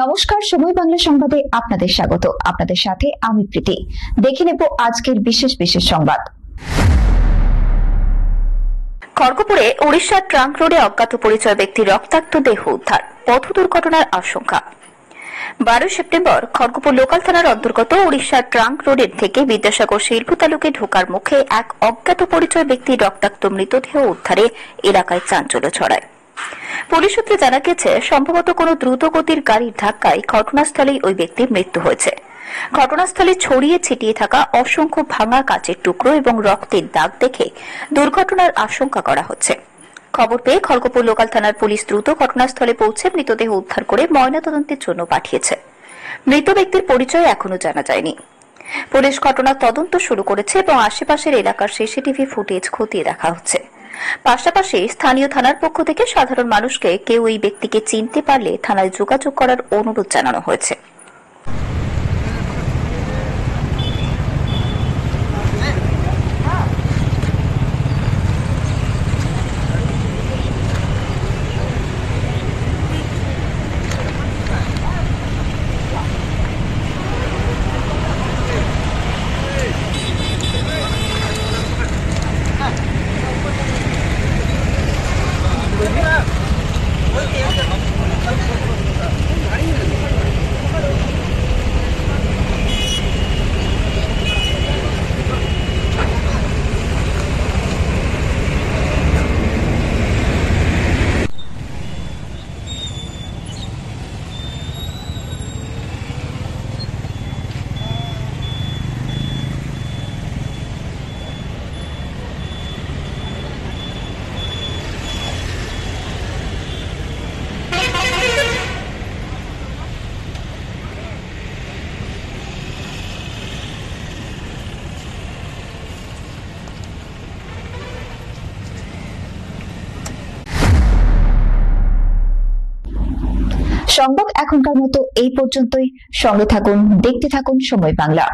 নমস্কার, সময় বাংলা সংবাদে আপনাদের স্বাগত। আপনাদের সাথে আমি প্রীতি। দেখে নেব আজকের বিশেষ সংবাদ। খড়গপুরে উড়িষ্যার ট্রাঙ্ক রোডে অজ্ঞাত পরিচয় ব্যক্তির রক্তাক্ত দেহ উদ্ধার, পথ দুর্ঘটনার আশঙ্কা। 12 সেপ্টেম্বর খড়গপুর লোকাল থানার অন্তর্গত উড়িষ্যার ট্রাঙ্ক রোডের থেকে বিদ্যাসাগর শিল্প তালুকে ঢোকার মুখে এক অজ্ঞাত পরিচয় ব্যক্তির রক্তাক্ত মৃতদেহ উদ্ধারে এলাকায় চাঞ্চল্য ছড়ায়। পুলিশ সূত্রে জানা গেছে, সম্ভবত কোনো দ্রুতগতির গাড়ির ধাক্কায় ঘটনাস্থলেই ওই ব্যক্তির মৃত্যু হয়েছে। ঘটনাস্থলে ছড়িয়ে ছিটিয়ে থাকা অসংখ্য ভাঙা কাচের টুকরো এবং রক্তের দাগ দেখে দুর্ঘটনার আশঙ্কা করা হচ্ছে। খবর পেয়ে খড়গপুর লোকাল থানার পুলিশ দ্রুত ঘটনাস্থলে পৌঁছে মৃতদেহ উদ্ধার করে ময়নাতদন্তের জন্য পাঠিয়েছে। মৃত ব্যক্তির পরিচয় এখনো জানা যায়নি। পুলিশ ঘটনার তদন্ত শুরু করেছে এবং আশেপাশের এলাকার সিসিটিভি ফুটেজ খতিয়ে দেখা হচ্ছে। পাশাপাশি স্থানীয় থানার পক্ষ থেকে সাধারণ মানুষকে কেউ এই ব্যক্তিকে চিনতে পারলে থানায় যোগাযোগ করার অনুরোধ জানানো হয়েছে। সংবাদ এখনকার মতো এই পর্যন্তই। সঙ্গে থাকুন, দেখতে থাকুন সময় বাংলা।